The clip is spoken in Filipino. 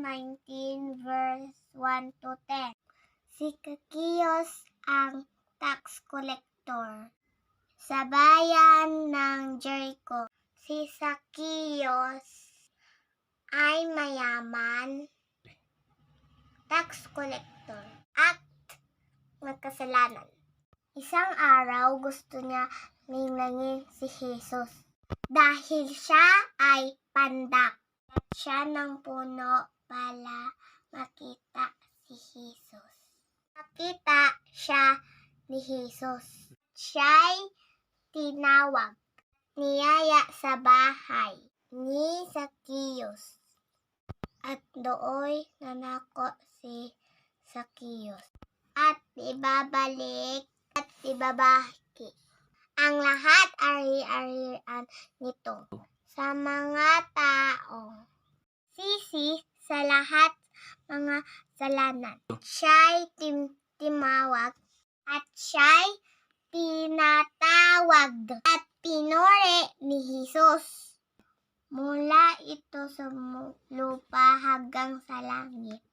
19 verse 1 to 10. Si Zacchaeus ang tax collector. Sa bayan ng Jericho, si Zacchaeus ay mayaman, tax collector, at magkasalanan. Isang araw gusto niya ningnan si Jesus dahil siya ay pandak at siya ng puno para makita si Jesus. Nakita siya ni Jesus. Siya'y tinawag, niyaya sa bahay ni Zacchaeus. At dooy nanako si Zacchaeus. At ibabalik at ibabahagi ang lahat ari-arian nito sa mga taong sisi sa lahat mga salanan. Siya'y timawag at siya'y pinatawag at pinuri ni Jesus. Mula ito sa lupa hanggang sa langit.